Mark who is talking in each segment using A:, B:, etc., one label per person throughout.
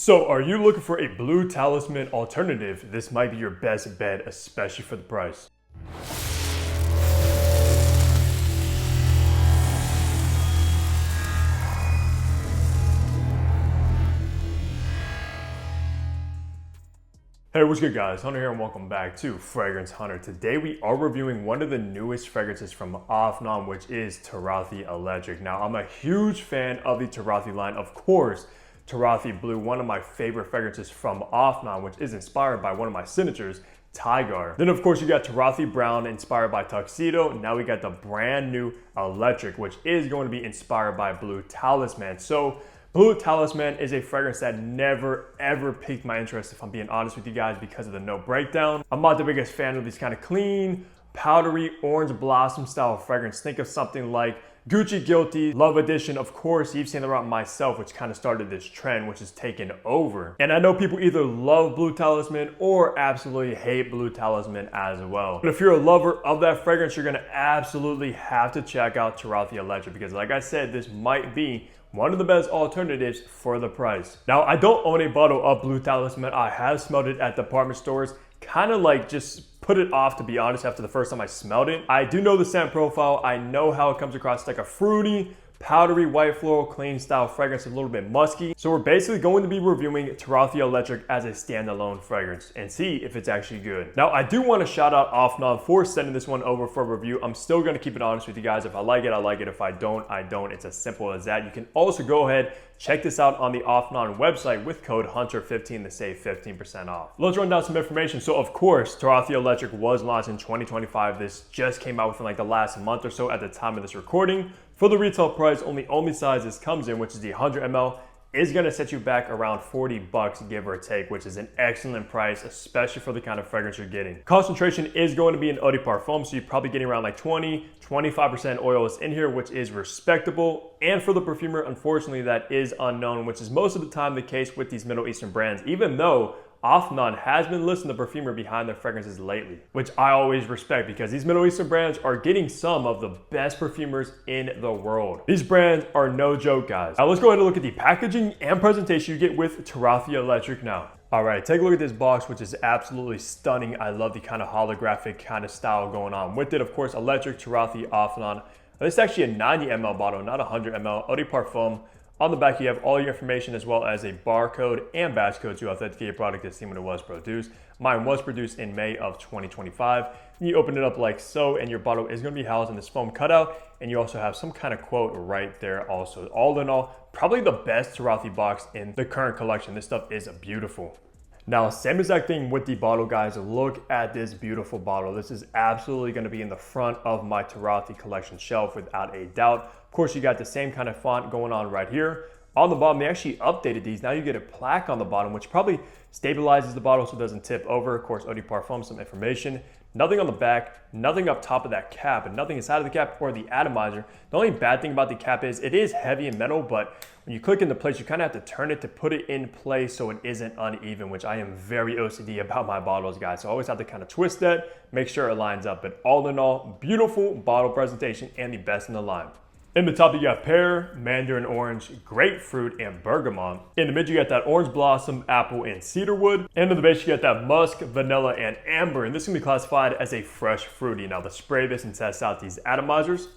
A: So are you looking for a blue talisman alternative? This might be your best bet, especially for the price. Hey, what's good guys? Hunter here and welcome back to Fragrance Hunter. Today we are reviewing one of the newest fragrances from Afnan, which is Turathi Electric. Now I'm a huge fan of the Turathi line. Of course, Turathi Blue, one of my favorite fragrances from Afnan, which is inspired by one of my signatures, Tiger. Then of course you got Turathi Brown, inspired by Tuxedo. Now we got the brand new Electric, which is going to be inspired by Blue Talisman. So Blue Talisman is a fragrance that never ever piqued my interest, if I'm being honest with you guys, because of the note breakdown. I'm not the biggest fan of these kind of clean, powdery, orange blossom style fragrance. Think of something like Gucci Guilty, Love Edition, of course, Yves Saint Laurent Myself, which kind of started this trend, which is taken over. And I know people either love Blue Talisman or absolutely hate Blue Talisman as well. But if you're a lover of that fragrance, you're gonna absolutely have to check out Turathi Electric, because like I said, this might be one of the best alternatives for the price. Now, I don't own a bottle of Blue Talisman. I have smelled it at department stores, kind of like just put it off, to be honest, after the first time I smelled it. I do know the scent profile. I know how it comes across. It's like a fruity, powdery, white floral, clean style fragrance, a little bit musky. So we're basically going to be reviewing Turathi Electric as a standalone fragrance and see if it's actually good. Now, I do want to shout out Afnan for sending this one over for review. I'm still going to keep it honest with you guys. If I like it, I like it. If I don't, I don't. It's as simple as that. You can also go ahead, check this out on the Afnan website with code HUNTER15 to save 15% off. Let's run down some information. So of course, Turathi Electric was launched in 2025. This just came out within like the last month or so at the time of this recording. For the retail price, only size this comes in, which is the 100 ml, is gonna set you back around 40 bucks, give or take, which is an excellent price, especially for the kind of fragrance you're getting. Concentration is going to be in eau de parfum, so you're probably getting around like 20-25% oils in here, which is respectable. And for the perfumer, unfortunately, that is unknown, which is most of the time the case with these Middle Eastern brands, even though Afnan has been listing the perfumer behind their fragrances lately, which I always respect, because these Middle Eastern brands are getting some of the best perfumers in the world. These brands are no joke, guys. Now let's go ahead and look at the packaging and presentation you get with Turathi Electric now. All right, take a look at this box, which is absolutely stunning. I love the kind of holographic kind of style going on with it. Of course, Electric, Turathi, Afnan. This is actually a 90 ml bottle, not 100 ml, eau de parfum. On the back, you have all your information as well as a barcode and batch code to authenticate your product to see when it was produced. Mine was produced in May of 2025. You open it up like so, and your bottle is going to be housed in this foam cutout, and you also have some kind of quote right there also. All in all, probably the best Turathi box in the current collection. This stuff is beautiful. Now, same exact thing with the bottle, guys. Look at this beautiful bottle. This is absolutely going to be in the front of my Turathi collection shelf without a doubt. Of course, you got the same kind of font going on right here. On the bottom, they actually updated these. Now you get a plaque on the bottom, which probably stabilizes the bottle so it doesn't tip over. Of course, eau de parfum, some information. Nothing on the back, nothing up top of that cap, and nothing inside of the cap or the atomizer. The only bad thing about the cap is it is heavy in metal, but when you click into place, you kind of have to turn it to put it in place so it isn't uneven, which I am very OCD about my bottles, guys. So I always have to kind of twist that, make sure it lines up. But all in all, beautiful bottle presentation and the best in the line. In the top, you got pear, mandarin orange, grapefruit, and bergamot. In the mid, you got that orange blossom, apple, and cedarwood. And in the base, you got that musk, vanilla, and amber. And this can be classified as a fresh fruity. Now, let's spray this and test out these atomizers.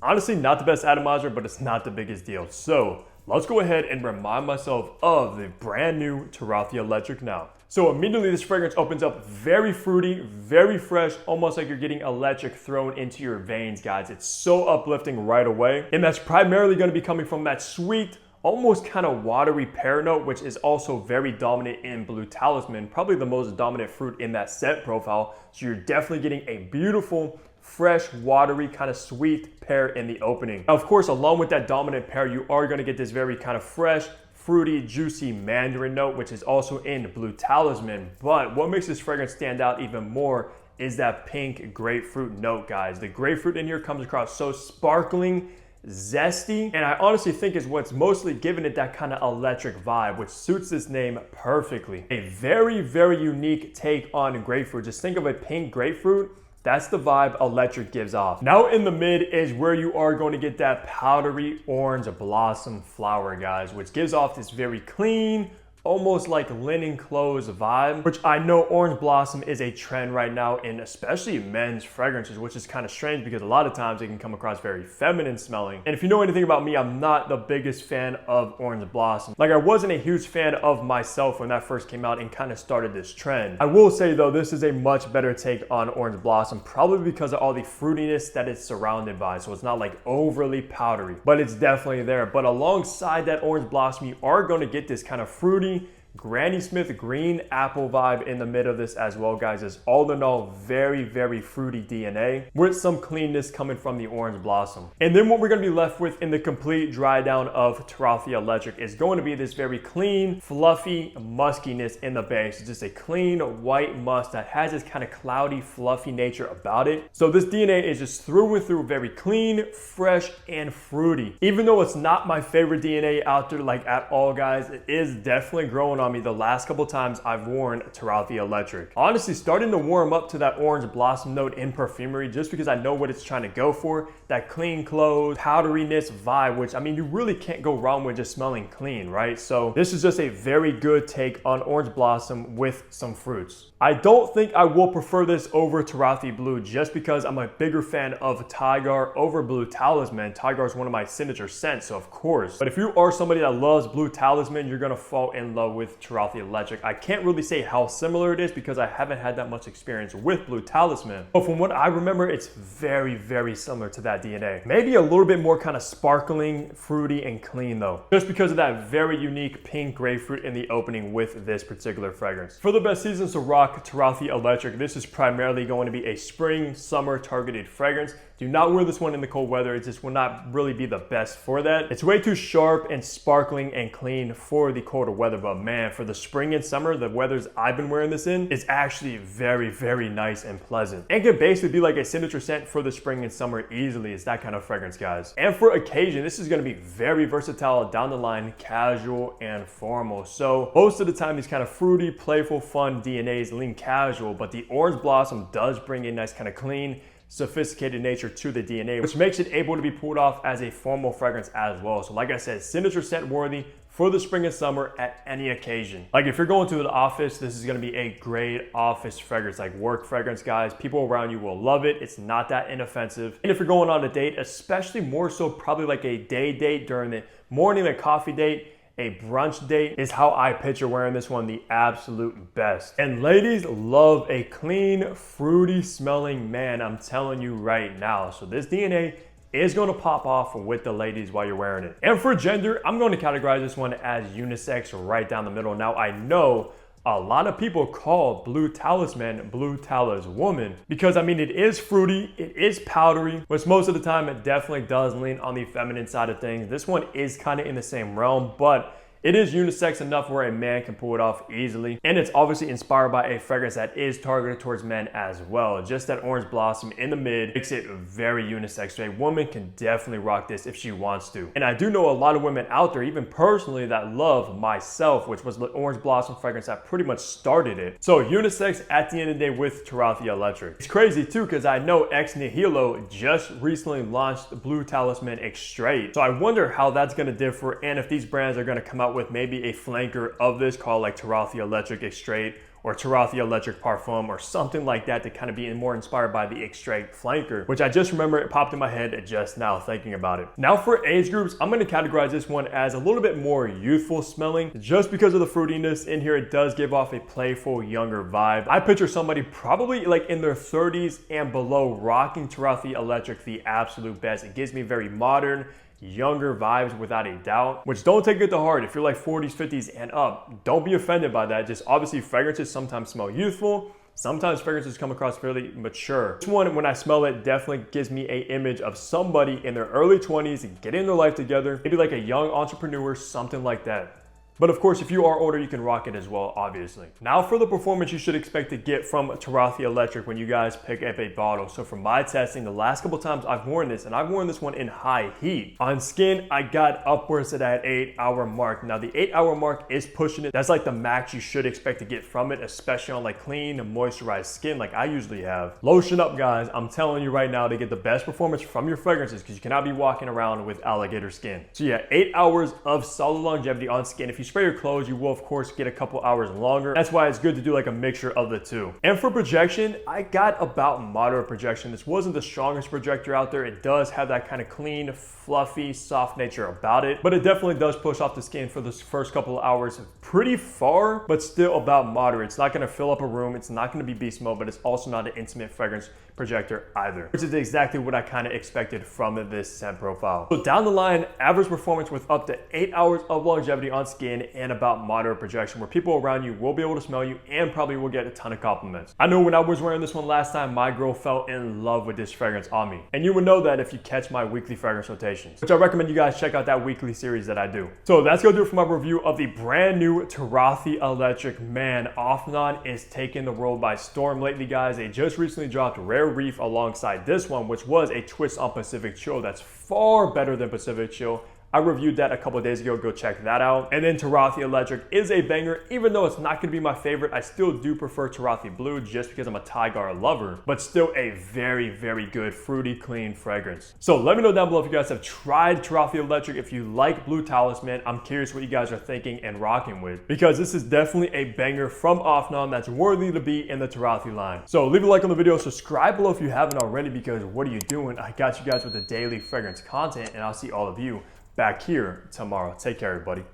A: Honestly, not the best atomizer, but it's not the biggest deal. So let's go ahead and remind myself of the brand new Turathi Electric now. So immediately this fragrance opens up very fruity, very fresh, almost like you're getting electric thrown into your veins, guys. It's so uplifting right away. And that's primarily going to be coming from that sweet, almost kind of watery pear note, which is also very dominant in Blue Talisman, probably the most dominant fruit in that scent profile. So you're definitely getting a beautiful, fresh, watery, kind of sweet pear in the opening. Now, of course, along with that dominant pear, you are going to get this very kind of fresh, fruity, juicy mandarin note, which is also in Blue Talisman. But what makes this fragrance stand out even more is that pink grapefruit note, guys. The grapefruit in here comes across so sparkling, zesty, and I honestly think is what's mostly giving it that kind of electric vibe, which suits this name perfectly. A very, very unique take on grapefruit. Just think of a pink grapefruit. That's the vibe Electric gives off. Now in the mid is where you are going to get that powdery orange blossom flower, guys, which gives off this very clean, almost like linen clothes vibe, which I know orange blossom is a trend right now in especially men's fragrances, which is kind of strange because a lot of times it can come across very feminine smelling. And if you know anything about me, I'm not the biggest fan of orange blossom. Like, I wasn't a huge fan of myself when that first came out and kind of started this trend. I will say though, this is a much better take on orange blossom, probably because of all the fruitiness that it's surrounded by. So it's not like overly powdery, but it's definitely there. But alongside that orange blossom, you are going to get this kind of fruity Granny Smith green apple vibe in the mid of this as well, guys. Is all in all very, very fruity DNA with some cleanness coming from the orange blossom. And then what we're going to be left with in the complete dry down of Turathi Electric is going to be this very clean, fluffy muskiness in the base. It's just a clean white musk that has this kind of cloudy, fluffy nature about it. So this DNA is just through and through very clean, fresh, and fruity. Even though it's not my favorite DNA out there like at all, guys, it is definitely growing on me the last couple times I've worn Turathi Electric. Honestly, starting to warm up to that orange blossom note in perfumery just because I know what it's trying to go for. That clean clothes, powderiness vibe, which I mean, you really can't go wrong with just smelling clean, right? So this is just a very good take on orange blossom with some fruits. I don't think I will prefer this over Turathi Blue just because I'm a bigger fan of Tiger over Blue Talisman. Tiger is one of my signature scents, so of course. But if you are somebody that loves Blue Talisman, you're gonna fall in love with Turathi Electric. I can't really say how similar it is because I haven't had that much experience with Blue Talisman. But from what I remember, it's very, very similar to that DNA. Maybe a little bit more kind of sparkling, fruity, and clean though. Just because of that very unique pink grapefruit in the opening with this particular fragrance. For the best seasons to rock Turathi Electric, this is primarily going to be a spring, summer targeted fragrance. Do not wear this one in the cold weather. It just will not really be the best for that. It's way too sharp and sparkling and clean for the colder weather, but man, for the spring and summer, the weathers I've been wearing this in, is actually very, very nice and pleasant. And can basically be like a signature scent for the spring and summer easily. It's that kind of fragrance, guys. And for occasion, this is gonna be very versatile down the line, casual and formal. So most of the time, these kind of fruity, playful, fun DNAs lean casual, but the orange blossom does bring a nice kind of clean, sophisticated nature to the DNA, which makes it able to be pulled off as a formal fragrance as well. So like I said, signature scent worthy for the spring and summer at any occasion. Like if you're going to the office, this is gonna be a great office fragrance, like work fragrance, guys. People around you will love it. It's not that inoffensive. And if you're going on a date, especially more so probably like a day date during the morning, a coffee date, a brunch date, is how I picture wearing this one the absolute best. And ladies love a clean, fruity smelling man, I'm telling you right now. So this DNA is going to pop off with the ladies while you're wearing it. And for gender, I'm going to categorize this one as unisex right down the middle. Now I know a lot of people call Blue Talisman Blue Taliswoman because I mean, it is fruity, it is powdery, which most of the time it definitely does lean on the feminine side of things. This one is kind of in the same realm, but it is unisex enough where a man can pull it off easily. And it's obviously inspired by a fragrance that is targeted towards men as well. Just that orange blossom in the mid makes it very unisex. So a woman can definitely rock this if she wants to. And I do know a lot of women out there, even personally, that love Myself, which was the orange blossom fragrance that pretty much started it. So unisex at the end of the day with Turathi Electric. It's crazy too, because I know Ex Nihilo just recently launched the Blue Talisman Extrait. So I wonder how that's gonna differ and if these brands are gonna come out with maybe a flanker of this called like Turathi Electric Extrait or Turathi Electric Parfum or something like that to kind of be more inspired by the Extrait flanker, which I just remember it popped in my head just now thinking about it. Now for age groups, I'm going to categorize this one as a little bit more youthful smelling just because of the fruitiness in here. It does give off a playful younger vibe. I picture somebody probably like in their 30s and below rocking Turathi Electric the absolute best. It gives me very modern, younger vibes without a doubt, which don't take it to heart. If you're like 40s, 50s and up, don't be offended by that. Just obviously fragrances sometimes smell youthful. Sometimes fragrances come across fairly mature. This one, when I smell it, definitely gives me an image of somebody in their early 20s getting their life together, maybe like a young entrepreneur, something like that. But of course, if you are older, you can rock it as well, obviously. Now for the performance you should expect to get from Turathi Electric when you guys pick up a bottle. So from my testing, the last couple times I've worn this, and I've worn this one in high heat. On skin, I got upwards of that 8-hour mark. Now the 8-hour mark is pushing it. That's like the max you should expect to get from it, especially on like clean, moisturized skin like I usually have. Lotion up, guys. I'm telling you right now to get the best performance from your fragrances because you cannot be walking around with alligator skin. So yeah, 8 hours of solid longevity on skin. If you spray your clothes, you will of course get a couple hours longer. That's why it's good to do like a mixture of the two. And for projection, I got about moderate projection. This wasn't the strongest projector out there. It does have that kind of clean, fluffy, soft nature about it, but it definitely does push off the skin for the first couple of hours pretty far, but still about moderate. It's not gonna fill up a room. It's not gonna be beast mode, but it's also not an intimate fragrance projector either, which is exactly what I kind of expected from this scent profile. So down the line, average performance with up to 8 hours of longevity on skin and about moderate projection, where people around you will be able to smell you and probably will get a ton of compliments. I know when I was wearing this one last time, my girl fell in love with this fragrance on me. And you would know that if you catch my weekly fragrance rotations, which I recommend you guys check out that weekly series that I do. So that's gonna do it for my review of the brand new Turathi Electric. Man, Afnan is taking the world by storm lately, guys. They just recently dropped Rare Reef alongside this one, which was a twist on Pacific Chill that's far better than Pacific Chill. I reviewed that a couple of days ago, go check that out. And then Turathi Electric is a banger. Even though it's not gonna be my favorite, I still do prefer Turathi Blue just because I'm a Tiger lover, but still a very, very good fruity, clean fragrance. So let me know down below if you guys have tried Turathi Electric. If you like Blue Talisman, I'm curious what you guys are thinking and rocking with, because this is definitely a banger from Afnan that's worthy to be in the Turathi line. So leave a like on the video, subscribe below if you haven't already, because what are you doing? I got you guys with the daily fragrance content, and I'll see all of you back here tomorrow. Take care, everybody.